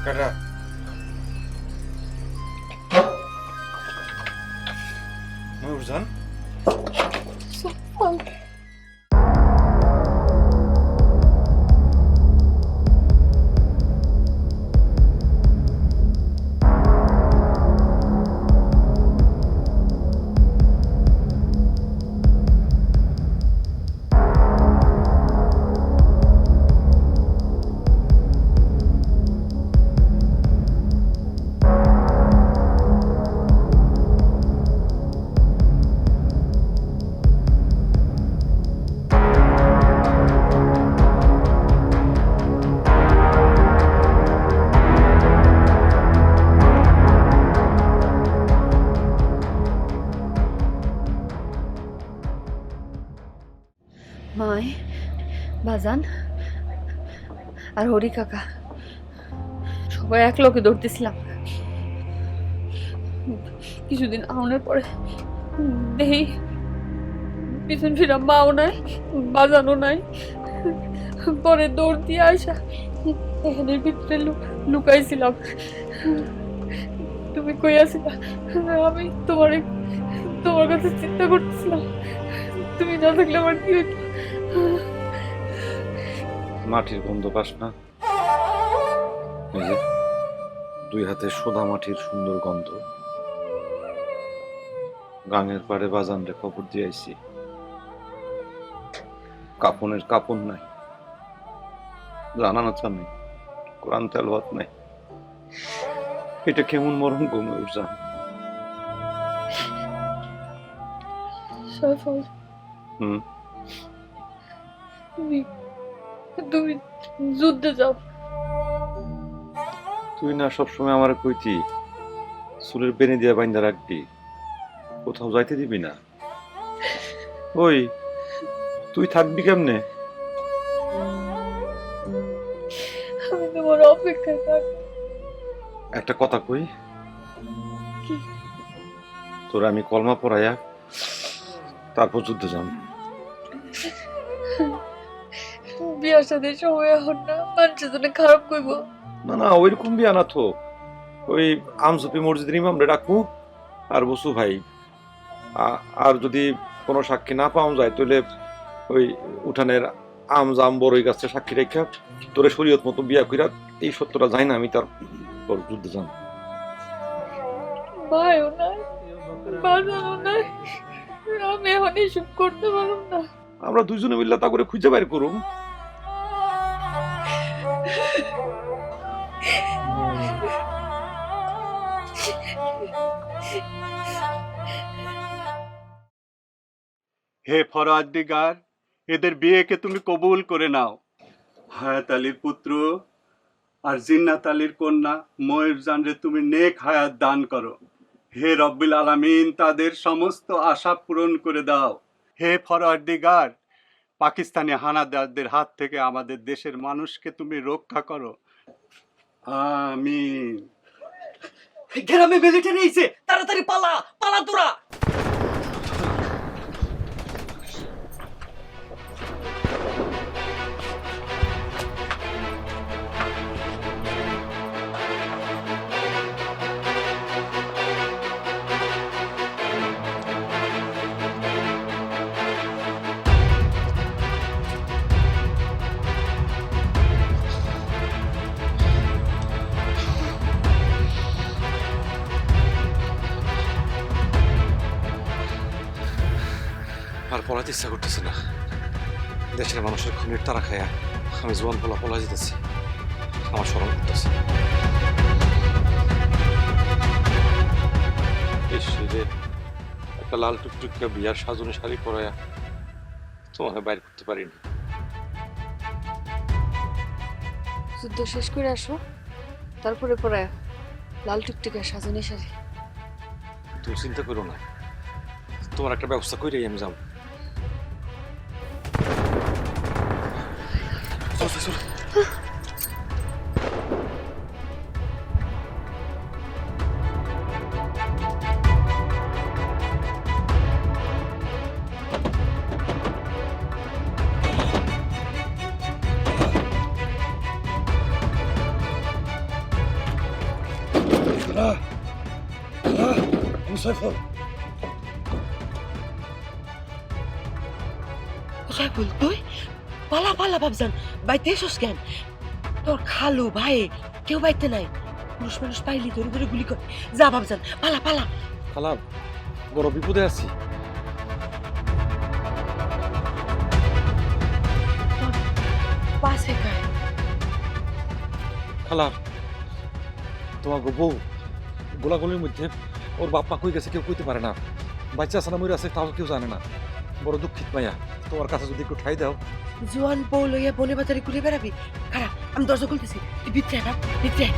কাটা ময়ূরজান মায় বাজান আর হরি কাকা সবাই এক লোকে দৌড়তেছিলাম। কিছুদিন আউনের পরে দেখি পিছন ফিরা মাও নাই বাজানো নাই। পরে দৌড় দিয়ে আসা এখানের ভিতরে লুকাইছিলাম। তুমি কই আছিলা? আমি তোমার কাছে চিন্তা করতেছিলাম। তুমি না থাকলে আমার কি হইতো? মাটির গন্ধ পাস না? এই যে দুই হাতে সোদা মাটির সুন্দর গন্ধ। গাঙের পাড়ে বাজানরে খবর দিয়ে আইছি, কাপনের কাপন নাই, জানানোচা নেই, কোরআন তেলাওয়াত নাই। এটা কেমন মরম গো ময়ূরজান? সফল হুম, তুমি তুমি যুদ্ধে যাও। তুই না সবসময় আমার কইতি চুলের বেনি দিয়া বাইন্দা রাখবি, কোথাও যাইতে দিবি না। ওই তুই থাকবি কেমনে? আমি তোমার অপেক্ষায় থাকি। একটা কথা কই, কি? তোরা আমি কলমা পড়াইয়া তারপর যুদ্ধে যাম। বিয়ার সাথে সময় এখন না, মানুষের জন্য খারাপ কইব। না না, ওইরকম বিয়া না তো। ওই আমজুপি মসজিদের ইমামরে ডাকবো আর বসু ভাই, আর যদি কোনো সাক্ষী না পাওয়া যায় তাহলে ওই উঠানের আম জাম বড়ই গাছে সাক্ষী রেখা তোরে শরীয়ত মতো বিয়া কইরা এই সত্যটা যায় না, আমি তারপর যুদ্ধে যাম। ভাইও নাই বাজানো নাই, আমি এখন এসব করতে পারব না। আমরা দুইজনে মিল্লা তা করে খুঁজে বাইর করুম। হে ফরওয়ার্দিগার, এদের বিয়েকে তুমি কবুল করে নাও। হায়াত আলীর পুত্র আর জিন্নাত আলীর কন্যা ময়ূরজানরে তুমি নেক হায়াত দান করো। হে রব্বিল আলামিন, তাদের সমস্ত আশা পূরণ করে দাও। হে ফরওয়ার্দিগার, পাকিস্তানি হানাদারদের হাত থেকে আমাদের দেশের মানুষকে তুমি রক্ষা করো। আমিন। গ্রামে মিলিটারি এসে, তাড়াতাড়ি পালা পালা তোরা। আর পলাতে ইচ্ছা করতেছে না। দেশের মানুষের খুনের তারা খায়া আমি জোয়ান পলা যেতেছি, আমার স্মরণ করতেছে। একটা লাল টুকটুকা বিয়ার সাজনে শাড়ি পরায়া তোমাকে বাইর করতে পারিনি। যুদ্ধ শেষ করে আসো, তারপরে পরে লাল টুকটুকে সাজনী শাড়ি। তুমি চিন্তা করো না, তোমার একটা ব্যবস্থা করেই আমি যাবো। সৈফল সাইফুল তুই পালা পালা বাবজান বাইতে এসোস কেন? তোর খালু ভাই কেউ বাইতে নাই, পুরুষ মানুষ পাইলি ধরে ধরে গুলি কর। যা বাবজান পালা পালা। খালা বড় বিপদে আছি। পাশে কায় খালা তোমার বউ গোলাগুলির মধ্যে ওর বাপ মা কই গেছে কেউ কইতে পারে না, বাচ্চা আছে না মরে আছে তাও কেউ জানে না। বড় দুঃখিত মাইয়া, তোমার কাছে যদি একটু ঠাই দাও। জোয়ান বউ লইয়া বনে বাজারে ঘুরে বেড়াবি? খারাপ, আমি দরজা খুলতেছি, তুই ভিতরে আয় বাপ, ভিতরে আয়।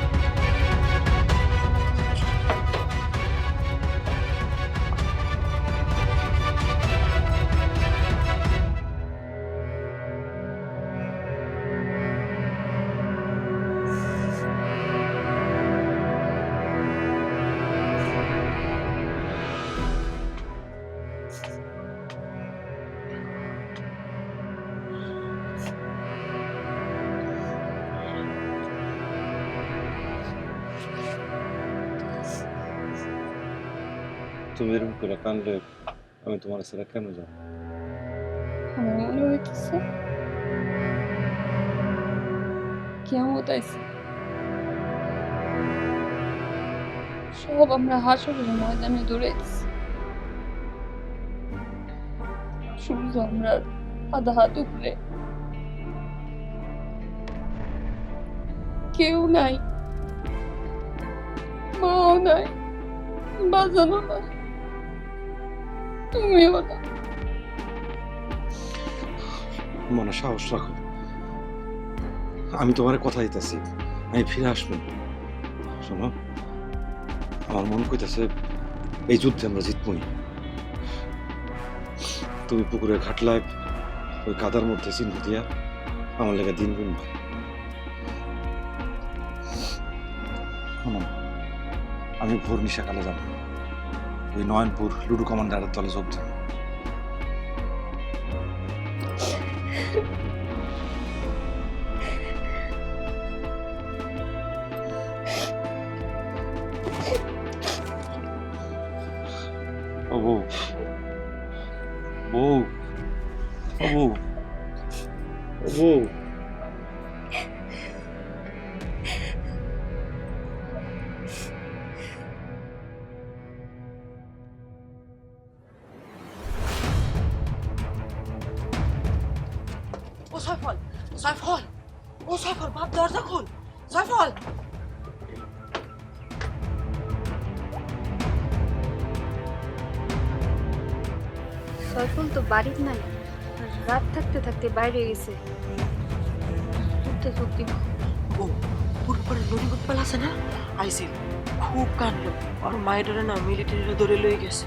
তুমি এরকম করে কানলে আমি তোমার ছেলে কেন যাবো? আমার মনে হইতেছে কিয়ামত আইছে। সব আমরা হাসরের ময়দানে দৌড়াইতেছি, সূর্য আমরা আধা হাত উপরে, কেউ নাই, মাও নাই, বাজানো নাই, তুমিও না। মনে সাহস রাখো, আমি তোমার কথা দিতেছি, আমি ফিরে আসবো। শোনো, আমার মন কইতেছে এই যুদ্ধে আমরা জিতবই। তুমি পুকুরের ঘাটলায় ওই কাদার মধ্যে চিহ্ন দিয়া আমার লেগে দিন গুনবা। শোনো, আমি ভোর নিশাকালে যাব, ওই নয়নপুর লুডু কমান্ডারের দলে যোগ দেব। ও বউ, বউ, ও বউ, ও বউ। ও সাইফল, সাইফল, ও সাইফল বাপ দরজা খোল, সাইফল। সয়ফুল তো বাড়ির নাই, রাত থাকতে থাকতে বাইরে গেছে। সত্যি ও পুরপুরে নড়িগুট পাল আছে না, আইসিল খুব কানলো। আর মায়ের না মিলিটারিরা ধরে লয়ে গেছে।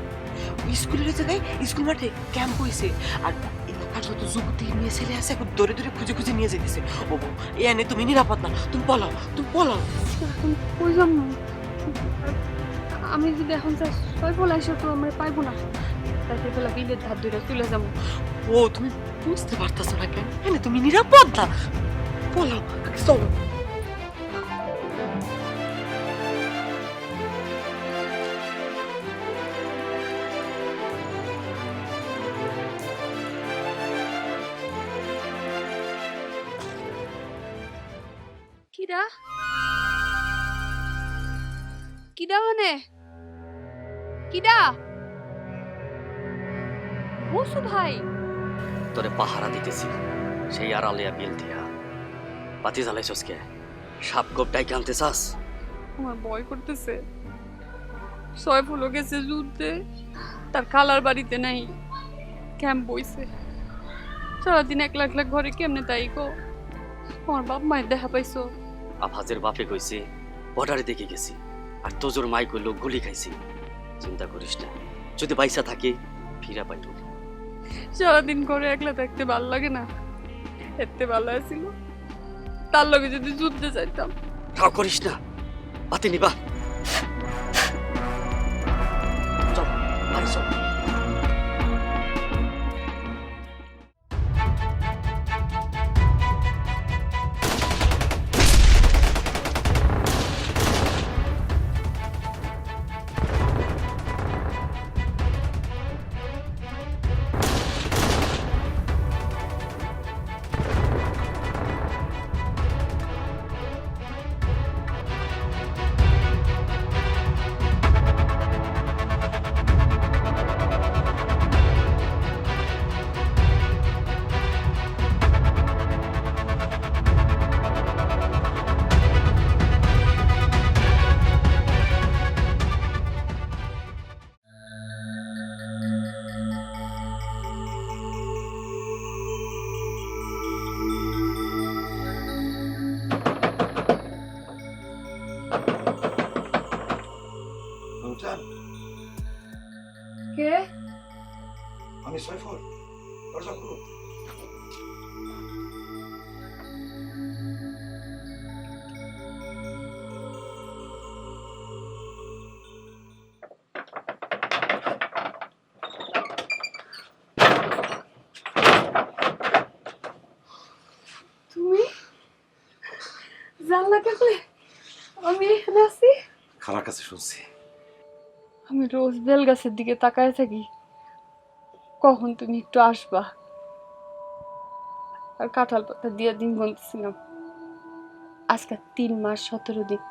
ওই স্কুলের জায়গায় স্কুল মাঠে ক্যাম্প হয়েছে, আর এলাকার যত যুবতী মেয়ে ছেলে আছে এখন ধরে ধরে খুঁজে খুঁজে নিয়ে যেতেছে। ও বউ, এনে তুমি নিরাপদ না, তুমি পলাও, তুমি পলাও। এখন কই যাম না, আমি যদি এখন যাই সয়ফুল আইসা তো আমরা পাইবো না। তারপরে বেলা বিলের ধার ধরে চলে যাবো। ও তুমি বুঝতে পারতেছো না কেন? এনে তুমি নিরাপদ না, পলাও, চলো। কিরা কিরা মানে কিরা বসু ভাই, তোরে পাহারা দিতেছি সেই আড়ালিয়া বিল দিয়া বাতি জ্বালাইছস কে? সাপ গোপটাই আনতে চাস? আমার ভয় করতেছে। সয়ফুলও গেছে যুদ্ধে, তার খালার বাড়িতে নাই, ক্যাম্প বইছে। সারাদিন একলা একলা ঘরে কেমনে তাই গো? আমার বাপ মায়ের দেখা পাইছো? আফাজের বাপে কইছে বর্ডারে দেখে গেছি, আর তোজোর মাই কইলো গুলি খাইছি। চিন্তা করিস না, যদি পয়সা থাকে ফিরা পাইব। সারাদিন ঘরে একলা থাকতে ভাল লাগে না, এতে ভালো আছিল তার লগে যদি যুদ্ধে যাইতাম। ঠাও করিস না, বাতি নিবা। চল বাড়ি চল। জানলা কাকলে আমি এখানে আছি। খালার কাছে শুনছি। আমি রোজ বেল গাছের দিকে তাকায় থাকি, কখন তুমি একটু আসবা। আর কাঁঠাল পাতা দিয়ে দিন গুনতেছিলাম। আজকে 3 মাস 17 দিন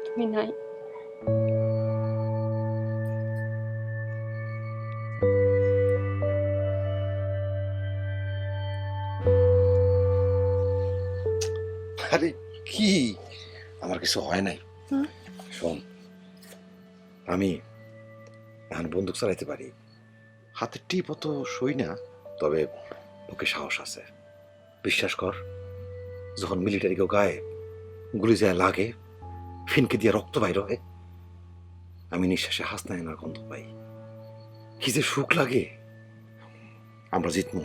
তুমি নাই। আরে কি, আমার কিছু হয় নাই। হুম? শোন, আমি এখন বন্দুক চালাইতে পারি, হাতে টিপ অত সই না, তবে ওকে সাহস আছে। বিশ্বাস কর, যখন মিলিটারি কেউ গায়ে গুলি যায় লাগে, ফিনকে দিয়ে রক্ত বাইর হয়, আমি নিঃশ্বাসে হাসনায়নার গন্ধ পাই। কি যে সুখ লাগে। আমরা জিতমু,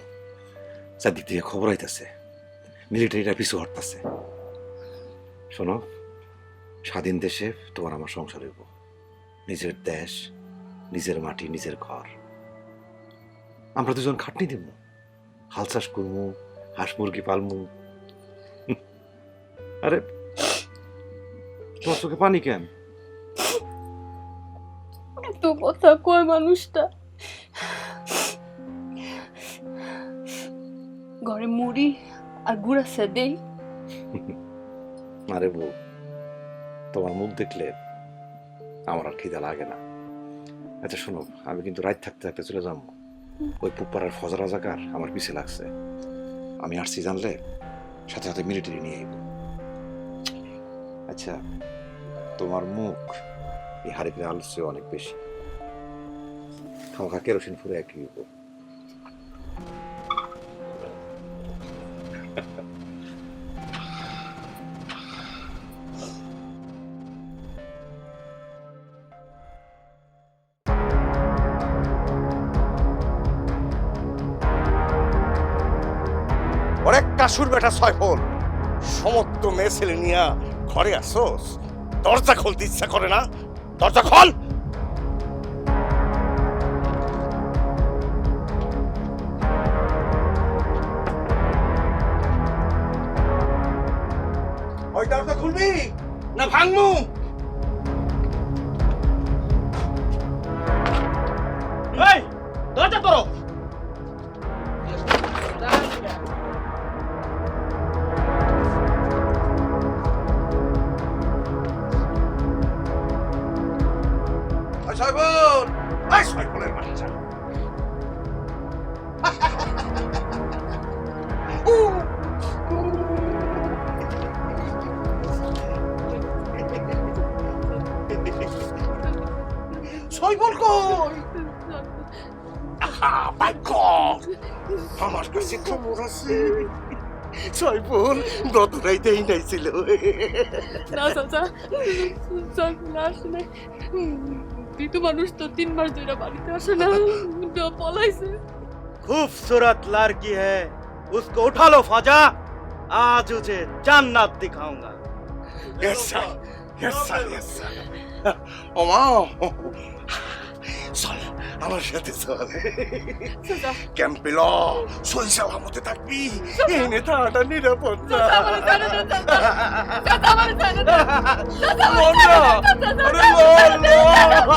চারদিক থেকে খবর আইতাছে, মিলিটারিরা পিছু হটতাছে। শোনো, স্বাধীন দেশে তোমার আমার সংসার হইব, নিজের দেশ, নিজের মাটি, নিজের ঘর। আমরা দুজন খাটনি দিব, হাল চাষ করবো, হাঁস মুরগি পালমু। আরে তোমার চোখে পানি কেন? এত কথা কয় মানুষটা। ঘরে মুড়ি আর গুড়া সে দেই। আরে বউ, তোমার মুখ দেখলে আমার আর খিদা লাগে না। আচ্ছা শোনো, আমি কিন্তু রাত থাকতে থাকতে চলে যাবো। ওই পুপাড়ার ফজর রাজাকার আমার পিছে লাগছে। আমি আসছি জানলে সাথে সাথে মিলিটারি নিয়ে আইব। আচ্ছা, তোমার মুখ এই হাড়িতে আলোর চেয়ে অনেক বেশি। খামখা কেরোসিন ফুরে একই হইব। অনেক কাশুর বেটা সয়ফল, সমস্ত মেয়ে ছেলে নিয়া ঘরে আসোস, দরজা খুলতে ইচ্ছা করে না? দরজা খোল। ওই দরজা খুলবি না ভাঙমু? এই দরজা করো। সয়ফল, এই সয়ফলের বাচ্চা, সয়ফল কই? ভাগ্য, আমার কাছে খবর আছে। সয়ফল গত রাইতেই নাই ছিল। না চাচা, সয়ফুল আসে নাই। কিন্তু মানুষ তো 3 মাস ধরে বাড়িতে আসে না, পলাইছে। खूबसूरत लड़की है, उसको उठा लो फाजा, आज उसे जन्नत दिखाऊंगा। Yes sir, yes sir, yes sir. ওমা, চল আমার সাথে চল। চাচা, ক্যাম্পে ল, সই সালামতে থাকবি, এই নেতাটা নিরাপদ না। আমার জানে না চাচা, চাচা আমার জানে না, চাচা আমার লন জানে না, না, আরে লন,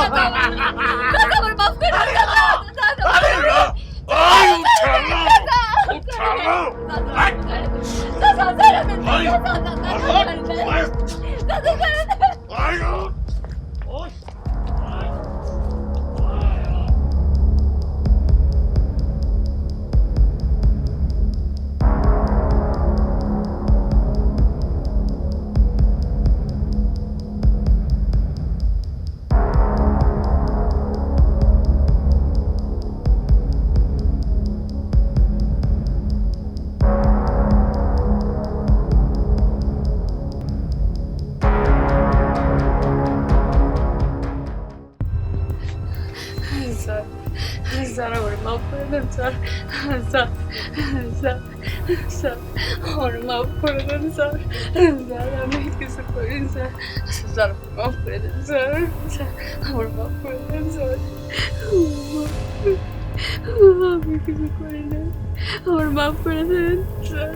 চাচা আমার মাফ করে দিন, চাচা। আরে ল, আই উঠালো, উঠালো, আই, চাচা জানে না, আই, চাচা জানে না, আই, চাচা জানে না। আই, স্যার, স্যার আমার মাফ করে দেন স্যার, স্যার, স্যার, স্যার আমার মাফ করে দেন স্যার, স্যার আমি কিছু করিনি স্যার, স্যার মাফ করে দেন স্যার, স্যার আমার মাফ করে দেন স্যার, আমি কিছু করি না, আমার মাফ করে দেন স্যার।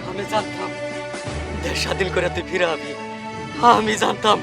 আমি জানতাম দেশ স্বাধীন করে তুই ফিরে আবি, আমি জানতাম।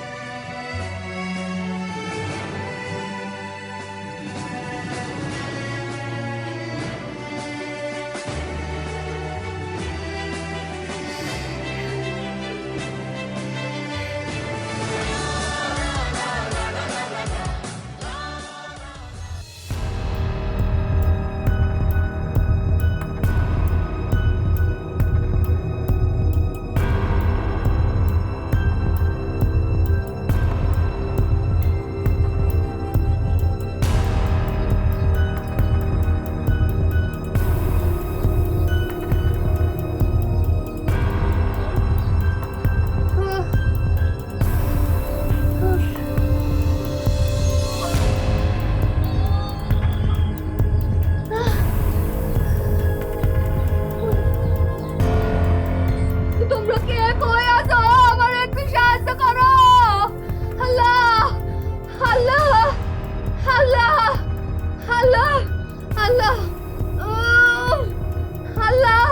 তোমরা কে কই আছো? আমার একটু সাহায্য করো। আল্লাহ আল্লাহ আল্লাহ আল্লাহ আল্লাহ আল্লাহ,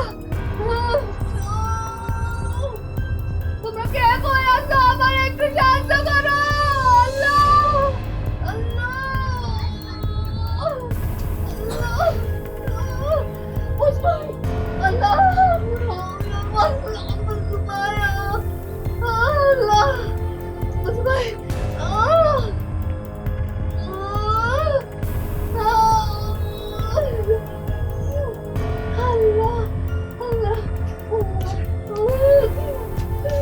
তোমরা কে কই আছো? আমার একটু সাহায্য করো। আল্লাহ আল্লাহ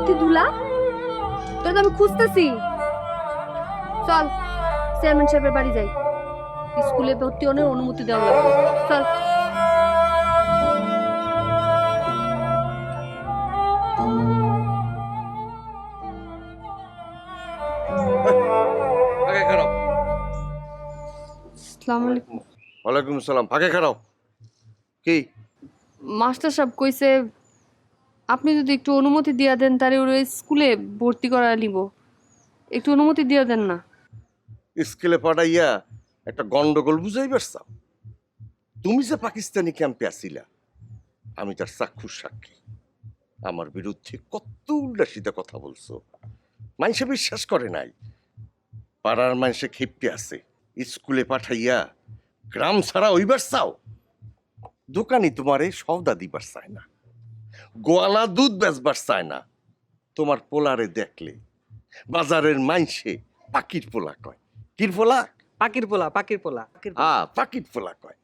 আল্লাহ আল্লাহ আমি খুঁজতেছি। চল চেয়ারম্যান সাহেবের বাড়ি যাই, স্কুলে ভর্তি হওয়ার অনুমতি দেওয়া লাগবে। চল। আগে খারাপ আসসালামু আলাইকুম। ওয়ালাইকুম সালাম। ফাঁকে খারাও কি? মাস্টার সাহেব কইছে আপনি যদি একটু অনুমতি দিয়া দেন তারে ওর স্কুলে ভর্তি করা নিব, একটু অনুমতি দিয়া দেন না। স্কুলে পাঠাইয়া একটা গন্ডগোল বুঝাই পারছাও? তুমি যে পাকিস্তানি ক্যাম্পে আসিলা, আমি তার চাক্ষুষ সাক্ষী। আমার বিরুদ্ধে কত উল্টা সিধা কথা বলছো, মানুষে বিশ্বাস করে নাই। পাড়ার মানুষে খেপে আছে, স্কুলে পাঠাইয়া গ্রাম ছাড়া ওইবার চাও। দোকানি তোমারে সওদা দিবার চায় না, গোয়ালা দুধ বেচবার চায় না। তোমার পোলারে দেখলে বাজারের মাইনসে পাকির পোলা কয়। কির পোলা? পাকির পোলা, পাকির পোলা, পাকির পোলা। পাকির পোলা কয়।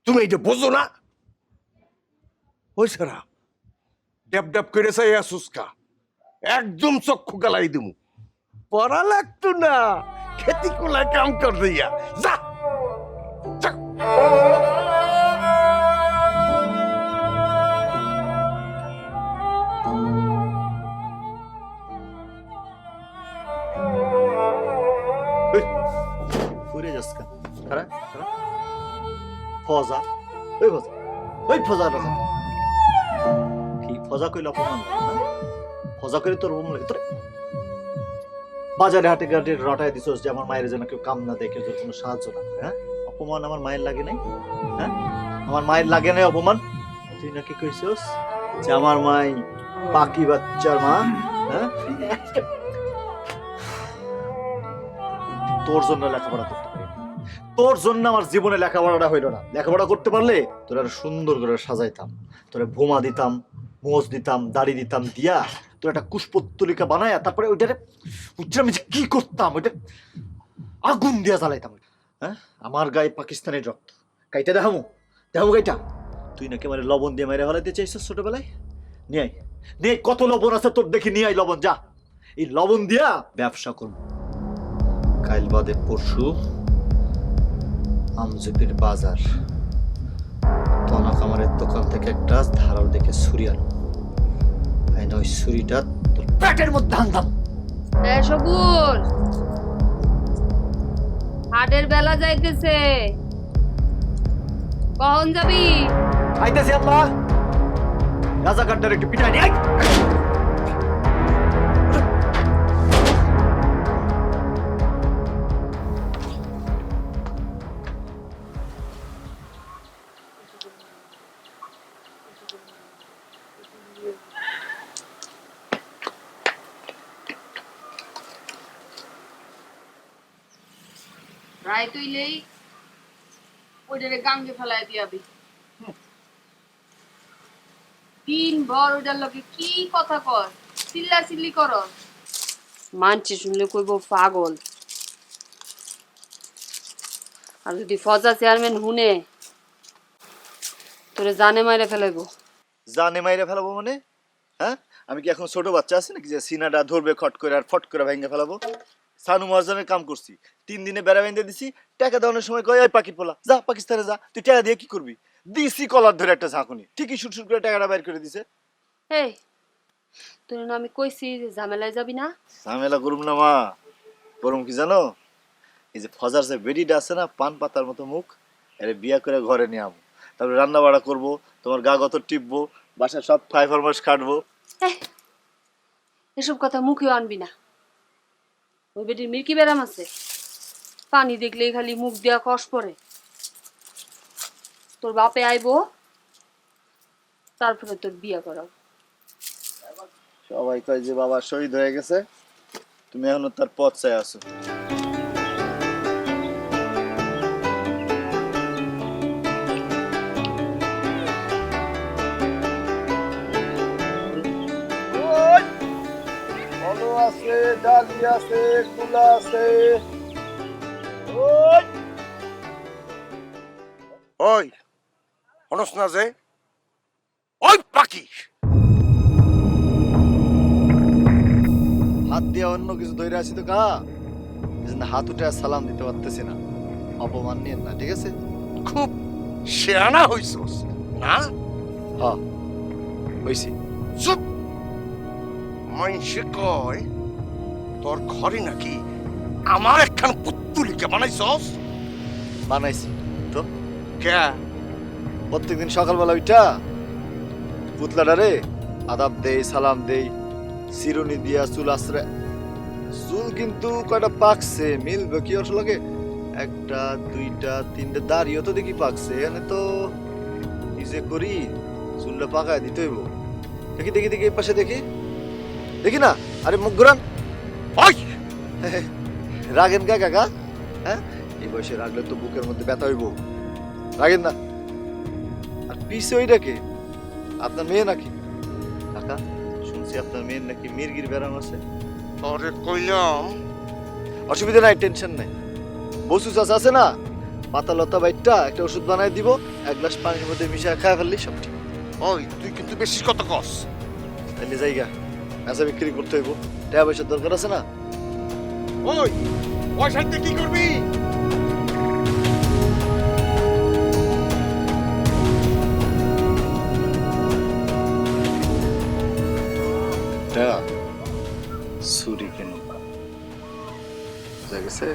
তুমি এটা বোঝো না? ওই সারা ড্যাব ড্যাব করে চাই আসুসকা, একদম চক্ষু গালাই দিমু। পড়া লাগতো না, খেতি কোলায় কাম কর দিয়া যা যা। ঘুরে যাস কেন? খারা খারা ফজা, ওই ফজা, ওই ফজা রাজা কি ফজা কইলে অপমান লাগে না? ফজা করে তোর রুম লাগে তোর। বাজারে হাটে ঘাটে রটায় দিছস যে আমার মায়ের যেন কেউ কাম না দেখে, তোর কোনো সাহায্য না করে। হ্যাঁ, অপমান আমার মায়ের লাগে নাই? হ্যাঁ, আমার মায়ের লাগে নাই অপমান? তুই নাকি কইছস যে আমার মাই পাখি বাচ্চার মা? হ্যাঁ, তোর জন্য লেখাপড়া করতে পারি, তোর জন্য আমার জীবনে লেখাপড়াটা হইল না। লেখাপড়া করতে পারলে তোর আর সুন্দর করে সাজাইতাম, তোরে ভোমা দিতাম, মোজ দিতাম, দাড়ি দিতাম, দিয়া তোর একটা কুশপুত্তলিকা বানায়, তারপরে ওইটারে আমি যে কি করতাম, ওইটা আগুন দিয়া জ্বালাইতাম। হ্যাঁ, আমার গায়ে পাকিস্তানের রক্ত, গাইটা দেখামু, দেখামু গাইটা। তুই নাকি মানে লবণ দিয়ে মেরে হলাইতে চাইছিস ছোটবেলায়? নিয়ে আয়, নিয়ে আয়, কত লবণ আছে তোর দেখি, নিয়ে আয় লবণ, যা। এই লবণ দিয়া ব্যবসা করবো। কাল বাদে পরশু আমজুপির বাজার, তনা কামারের দোকান থেকে একটা ধারাল দেখে ছুরি আনো, ওই ছুরিটা তোর পেটের মধ্যে আনতাম। সবুজ, হাটের বেলা যাইতেছে, কখন যাবি? আইতেছি আল্লাহ, রাজা কাটটার একটু পিটাই নি। রায় তুইলেই ওইটারে গাঙ্গে ফেলায় দিয়াবি। দিন ভর ওইটার লগে কি কথা কর, চিল্লা চিল্লি কর, মানছি শুনলে কইব পাগল। আর যদি ফজা চেয়ারম্যান হুনে তোরে জানে মাইরে ফেলাইব। জানে মাইরে ফেলাবো মানে? হ্যাঁ, আমি কি এখন ছোট বাচ্চা আছি নাকি যে সিনাটা ধরবে খট করে আর ফট করে ভেঙে ফেলাবো? সানু মহাজনের কাম করছি, 3 দিনে বেড়া বেঁধে দিছি। টাকা দেওয়ানোর সময় কয় ওই পাকির পোলা যা পাকিস্তানে যা, তুই টাকা দিয়ে কি করবি? দিছি কলার ধরে একটা ঝাঁকুনি, ঠিকই শুট শুট করে টাকাটা বাইর করে দিছে। এই তোর না আমি কইছি যে ঝামেলায় যাবি না। ঝামেলা করুম না মা, করুম কি জানো? এই যে ফজার যে বেডিটা আছে না, পান পাতার মতো মুখ, এর বিয়া করে ঘরে নিয়ে আমো, তারপরে রান্না বাড়া করবো, তোমার গা গত টিপবো, বাসায় সব ফাই ফরমাস খাটবো। এসব কথা মুখেও আনবি না। ওই বেটির মির্কি ব্যারাম আছে, পানি দেখলেই খালি মুখ দিয়া কষ পড়ে। তোর বাপে আইবো, তারপরে তোর বিয়া করাবো। সবাই কয় যে বাবা শহীদ হয়ে গেছে, তুমি এখনো তার পথ চাই আছো। আছে, ডালি আছে, কুলা আছে। ওই হনস না যে ওই পাখি হাত দিয়ে অন্য কিছু ধরে আছি তো কা, হাত উঠে আর সালাম দিতে পারতেছি না। অপমান নিয়ে না, ঠিক আছে? খুব শেয়ানা হইছস না? হ্যাঁ হইছি। চুপ! মাইনসে কয় তোর ঘরে নাকি আমার একখান পুত্তুলিকে বানাইছস। বানাইছি তো কে প্রত্যেকদিন সকালবেলা উঠা পুতলাটারে আদাব দেই সালাম দেই চিরুনি দিয়া চুল আশ্রয় চুল কিন্তু কয়টা পাকছে মিলবে কি অর্থ লাগে একটা দুইটা তিনটা দাড়িও তো দেখি পাকছে এখানে তো কি যে করি চুলটা পাকায় দিতে হইব দেখি দেখি দেখি এই পাশে দেখি দেখি না আরে মুখ ঘুরান রাগেন কা কাকা হ্যাঁ এই বয়সে রাগলে তো বুকের মধ্যে ব্যথা হইব রাগেন না আর পিছে ওইটাকে আপনার মেয়ে নাকি কাকা শুনছি আপনার মেয়ের নাকি মির্গির ব্যারাম আছে তোরে কইলাম অসুবিধা নাই টেনশন নাই বসু চাষ আছে না পাতা লতা বাইটটা একটা ওষুধ বানাই দিব এক গ্লাস পানির মধ্যে মিশিয়ে খায় ফেললি সব ঠিক ওই তুই কিন্তু বেশি কথা কস তাইলে জায়গা পেঁচা বিক্রি করতে হইব টাকা পয়সার দরকার আছে না ওই পয়সা দিয়ে কি করবি ছুরি কেন গেছে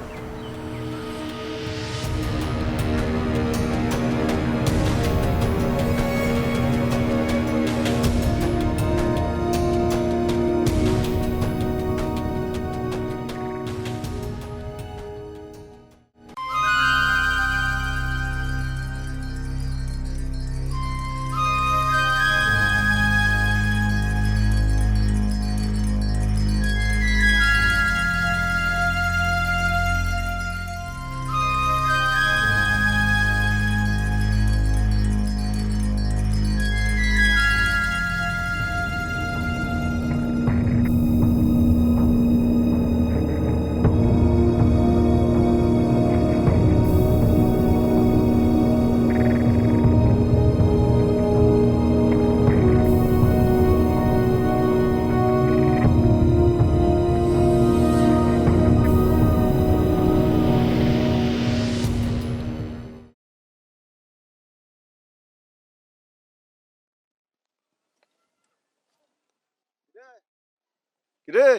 কিরে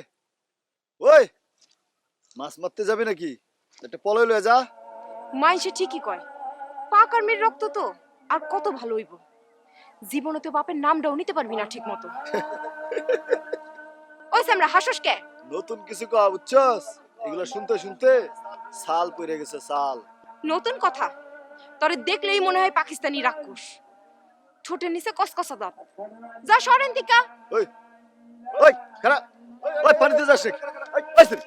ওই মাছ মারতে যাবে নাকি একটা পলয় লয়ে যা মাইসে ঠিকই কয় পাকার মেয়ের রক্ত তো আর কত ভালো হইব জীবনে তো বাপের নামটাও নিতে পারবি না ঠিক মতো ওই আমরা হাসস কে নতুন কিছু কয়া বুঝছস এগুলো শুনতে শুনতে সাল পড়ে গেছে সাল নতুন কথা তরে দেখলেই মনে হয় পাকিস্তানি রাক্ষস ছোটের নিচে কসকসা দাঁত যা সরেন দিকা ওই ওই খারাপ ওই পানিতে যাস রে ওই ওই সরি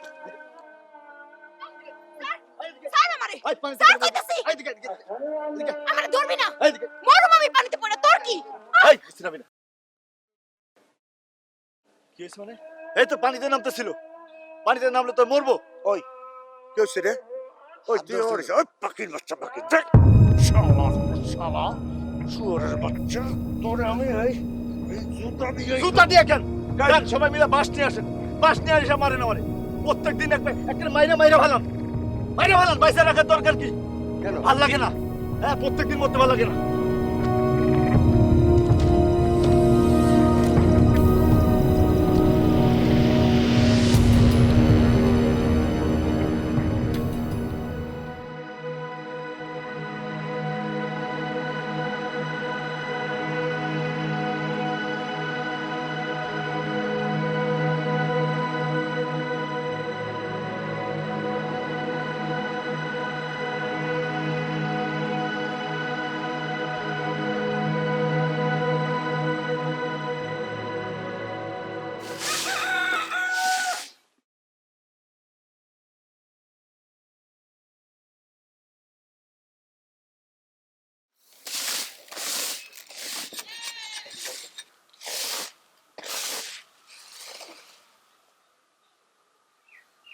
স্যার আমারে ওই পানিতে স্যার কইতাছি এইদিকে এইদিকে আমারে ধরবি না এইদিকে মরম আমি পানিতে পড়ে তোর কি এই সিনাবি না কি হইছে মানে এই তো পানিতে নামতেছিল পানিতে নামলে তো মরবো ওই কি হচ্ছে রে ওই তুই ওর ওই পাখির বাচ্চা পাখি দেখ শালা শালা শুয়োরের বাচ্চা তোরে আমি এই জুতা দিয়ে জুতা দিয়ে কেন গান সবাই মিলে বাস নিয়ে আসেন বাস নিয়ে এসে মারে না মারে প্রত্যেকদিন একটা মাইরা ভালান বাইসা রাখার দরকার কি কেন ভাল লাগে না হ্যাঁ প্রত্যেকদিন মরতে ভালো লাগে না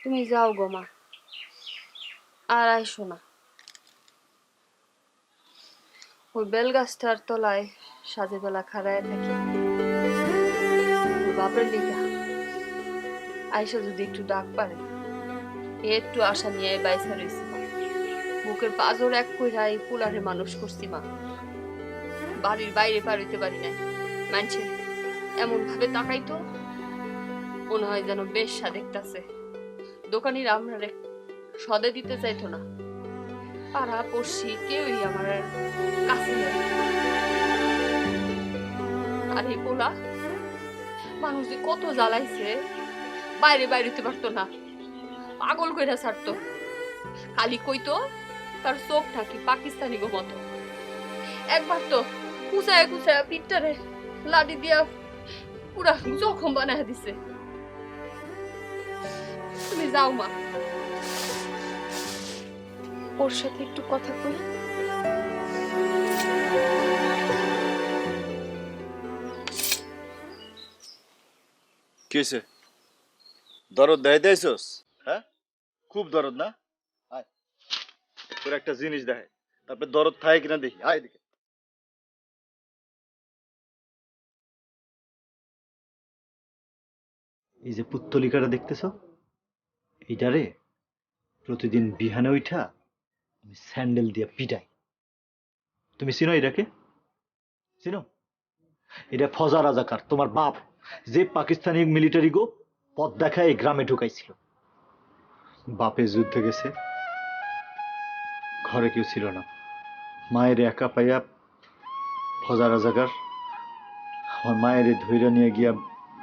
তুমি যাও গো মা, আর আইসো না। ওই বেলগাছটার তলায় সাজে বেলা খাড়ায় থাকি, ওর বাপের লিগা আইসা যদি একটু ডাক পারে, একটু আশা নিয়ে বাইসা রয়েছি। বুকের পাজর এক কইরা এই পোলারে মানুষ করছি মা, বাড়ির বাইরে পার হইতে পারি নাই। মানছে এমন ভাবে তাকাইতো মনে হয় যেন বেশ দেখতাছে। দোকানিরা আমরা সদে দিতে চাইতো না, পাড়া পড়শি কেউই আমার আর কাছে নেই। আর এই পোলা মানুষ যে কত জ্বালাইছে, বাইরে বাইরেতে পারতো না, পাগল কইরা ছাড়তো। খালি কইতো তার চোখটা কি পাকিস্তানি গো মতো। একবার তো কুচায় কুচায় পিঠটারে লাঠি দিয়া পুরা জখম বানায় দিছে। তুমি যাও মা, ওর সাথে একটু কথা কই। কি হয়েছে? দরদ দেয় দেয়ছস? হ্যাঁ, খুব দরদ না? আয় তোর একটা জিনিস দেখে, তারপরে দরদ থাকে কিনা দেখি। আয় দেখে। এই যে পুত্তলিকাটা দেখতেছ, এইটারে প্রতিদিন বিহানে উঠা আমি স্যান্ডেল দিয়ে পিটাই। তুমি চিনো এটাকে? চিনো? এটা ফজা রাজাকার, তোমার বাপ, যে পাকিস্তানি মিলিটারি গো পথ দেখায় এই গ্রামে ঢুকাইছিল। বাপে যুদ্ধে গেছে, ঘরে কেউ ছিল না, মায়ের একা পাইয়া ফজা রাজাকার আমার মায়ের ধৈর্য নিয়ে গিয়া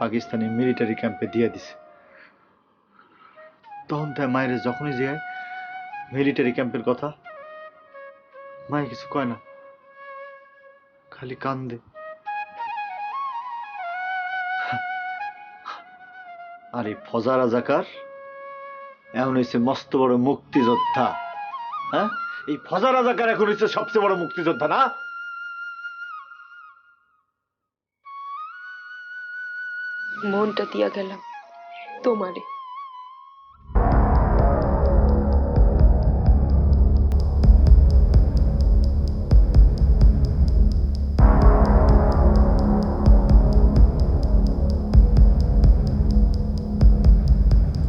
পাকিস্তানি মিলিটারি ক্যাম্পে দিয়ে দিছে। তখন তাই মায়ের যখনই যায় মিলিটারি ক্যাম্পের কথা, মায়ে কিছু কয় না, খালি কান্দে। আর এই ফজা রাজাকার এমন হয়েছে মস্ত বড় মুক্তিযোদ্ধা। হ্যাঁ, এই ফজা রাজাকার এখন হচ্ছে সবচেয়ে বড় মুক্তিযোদ্ধা না? মনটা দিয়া গেলাম তোমারে।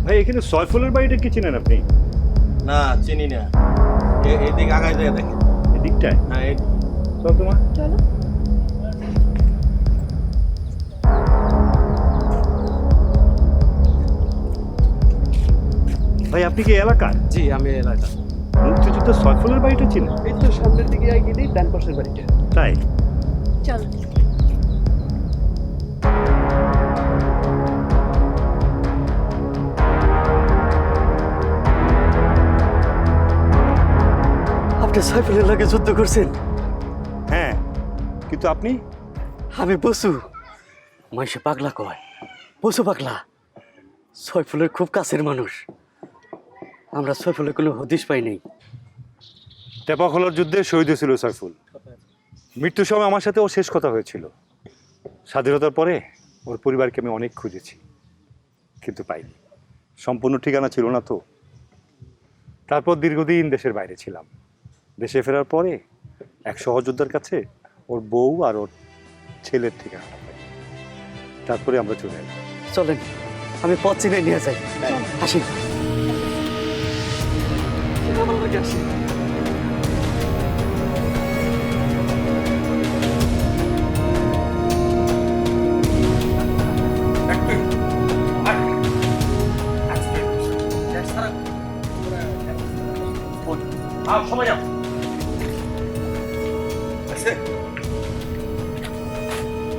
ভাই এখানে সয়ফুলের বাড়িটা কি চিনেন আপনি? না চিনি না, এদিকে আগায় যায় দেখেন। এদিকটায়? হ্যাঁ চল তোমার। চলো। ভাই আপনি কি এলাকার? জি আমি এলাকা। মুক্তিযুদ্ধ সয়ফুলের বাড়িটা চিনেন? এই তো সামনের দিকে গেলেই ডান পাশের বাড়িটা। তাই? চলো। আপনি সয়ফুলের লাগে যুদ্ধ করছেন? হ্যাঁ, কিন্তু আপনি? আমি বসু। মাইসে পাগলা কয়, বসু পাগলা। সয়ফুলের খুব কাছের মানুষ। আমরা সয়ফুলের কোনো হদিশ পাই নাই। টেপাখোলার যুদ্ধে শহীদ হয়েছিল সয়ফুল। মৃত্যুর সময় আমার সাথে ওর শেষ কথা হয়েছিল। স্বাধীনতার পরে ওর পরিবারকে আমি অনেক খুঁজেছি, কিন্তু পাইনি। সম্পূর্ণ ঠিকানা ছিল না তো। তারপর দীর্ঘদিন দেশের বাইরে ছিলাম। দেশে ফেরার পরে এক সহযোদ্ধার কাছে ওর বউ আর ওর ছেলের ঠিকানা পাই। তারপরে আমরা চলে এলাম। চলেন আমি পথ চিনে নিয়ে যাই। আসি। সবাই যাও।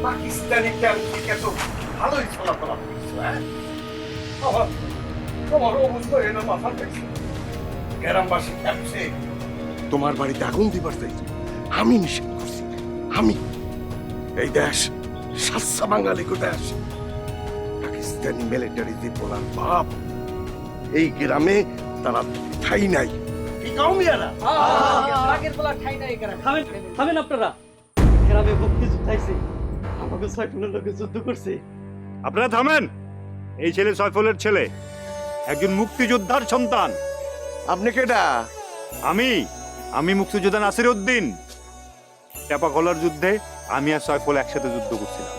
পাকিস্তানি ক্যাম্প থেকে তো ভালোই চলাফেরা করছো। হ্যাঁ, তোমার অবস্থা এনে মাথা দেখছি। গ্রামবাসী ক্যাম্পে তোমার বাড়িতে আগুন দিবার চাইছে, আমি নিষেধ করছি। আমি এই দেশ সাতসা বাঙালি দেশ, পাকিস্তানি মিলিটারি যে বলার বাপ, এই গ্রামে তারা ঠাই নাই। কি কাউ মিয়ারা? পাকের পোলা ঠাই নাই এখানে। থামেন আপনারা। গ্রামে মুক্তিযুদ্ধ আইছে, আমাকে সয়ফুলের লোকে যুদ্ধ করছে। আপনারা থামেন। এই ছেলে সয়ফুলের ছেলে, একজন মুক্তিযোদ্ধার সন্তান। আপনি কেডা? আমি মুক্তিযোদ্ধা নাসির উদ্দিন। টেপাখোলার যুদ্ধে আমি আর সয়ফুল একসাথে যুদ্ধ করছিলাম।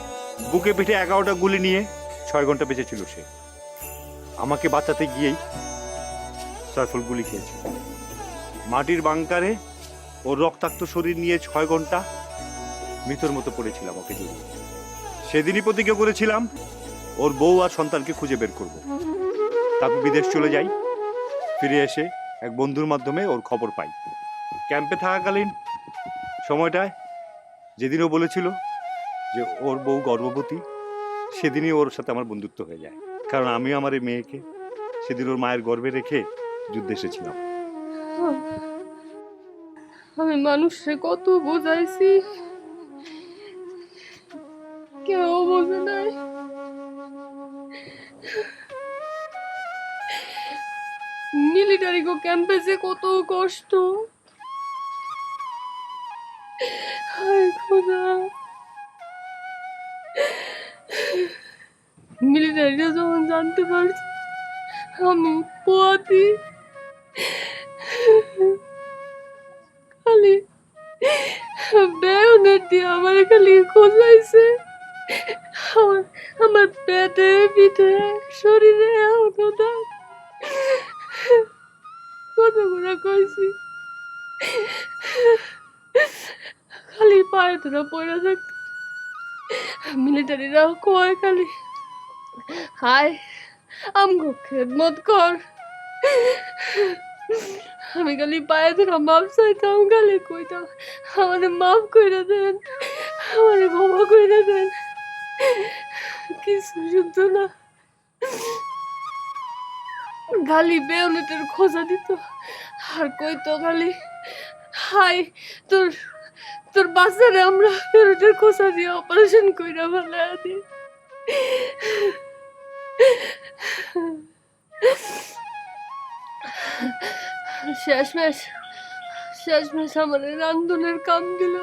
বুকে পিঠে 11টা গুলি নিয়ে 6 ঘন্টা বেঁচে ছিল সে। আমাকে বাঁচাতে গিয়েই সয়ফুল গুলি খেয়েছিল। মাটির বাংকারে ওর রক্তাক্ত শরীর নিয়ে 6 ঘন্টা মৃতর মতো পড়েছিলাম ওকে জড়িয়ে। সেদিনই প্রতিজ্ঞা করেছিলাম ওর বউ আর সন্তানকে খুঁজে বের করব। তারপর বিদেশ চলে যাই। ফিরে এসে এক বন্ধুর মাধ্যমে ওর খবর পাই ক্যাম্পে থাকাকালীন সময়টায় যেদিন ও বলেছিল যে ওর বউ গর্ভবতী, সেদিনই ওর সাথে আমার বন্ধুত্ব হয়ে যায়। কারণ আমি আমার এই মেয়েকে সেদিন ওর মায়ের গর্ভে রেখে যুদ্ধে এসেছিলাম। আমি মানুষে কত বোঝাইছি, কেউ বোঝে নাই। মিলিটারি গো ক্যাম্পে যে কত কষ্ট। হায় খোদা, মিলিটারিরা যখন জানতে পারছে আমি পোয়াতি, খালি বেয়নের দিয়ে আমার খালি খোঁজাইছে। আমার পেটে পিঠে শরীরে এখনো দাগ। কত করে কইছি, খালি পায়ে তোরা পড়ে থাকত। মিলিটারিরাও কয় খালি, হায় আমগো খেদমত কর। আমি খালি পায়ে ধরা মাপ চাইতাম, খালি কইতাম আমারে মাফ কইরা দেন, আমারে ক্ষমা কইরা দেন। কিছু শুনতো না, খালি বেয়নেটের খোঁজা দিত আর কইতো খালি, হাই তোর তোর বাচ্চারে আমরা বেয়নেটের খোঁজা দিয়ে অপারেশন কইরা ফেলাইয়া দিই। শেষমেশ আমার রান্ধনের কাম দিল।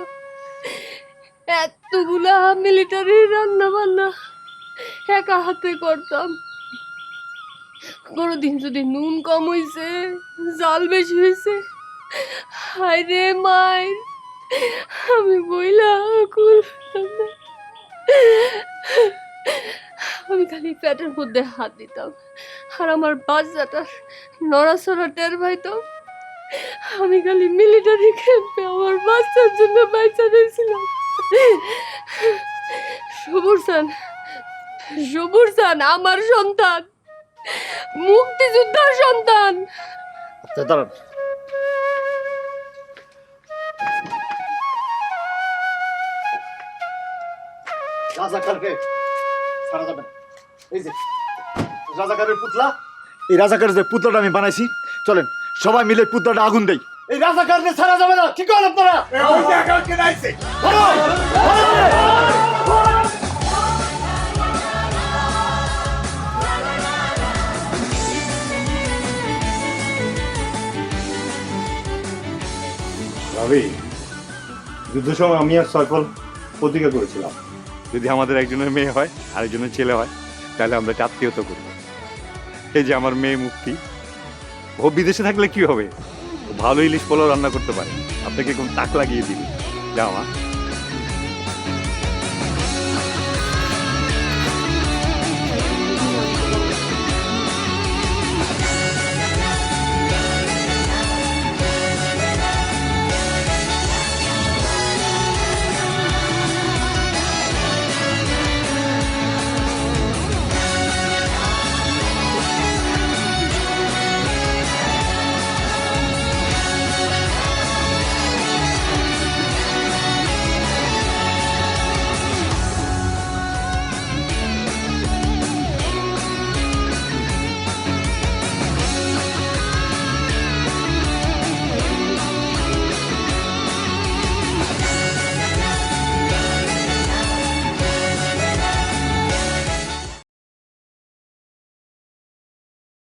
এতগুলা মিলিটারি রান্না বান্না একা হাতে করতাম। কোনোদিন যদি নুন কম হইছে, জাল বেশি হয়েছে, হায় রে মায়ের আমি বইলা করতাম না। আমি খালি পেটের মধ্যে হাত দিতাম আর আমার বাচ্চাটার নড়াচড়া টের পাইতাম। আমি খালি মিলিটারি ক্যাম্পে আমার বাচ্চার জন্য বাচ্চা দিয়েছিলাম। সবুর সান আমার সন্তান, মুক্তিযোদ্ধার সন্তান। আচ্ছা দাঁড়ান, রাজাকারকে ছাড়া যাবে না। এই যে রাজাকারের পুতলা, এই রাজাকারের যে পুতলাটা আমি বানাইছি, চলেন সবাই মিলে পুতলাটা আগুন দেই। এই রাজাকারকে ছাড়া যাবে না, কি করেন আপনারা? ভাবি, যুদ্ধের সময় আমি আর সয়ফল প্রতিজ্ঞা করেছিলাম, যদি আমাদের একজনের মেয়ে হয় আর একজনের ছেলে হয় তাহলে আমরা একটা আত্মীয়তা করব। এই যে আমার মেয়ে মুক্তি, ও বিদেশে থাকলে কি হবে, ও ভালো ইলিশ পোলাও রান্না করতে পারে, আপনাকে কোন তাক লাগিয়ে দিবি। যাও মা।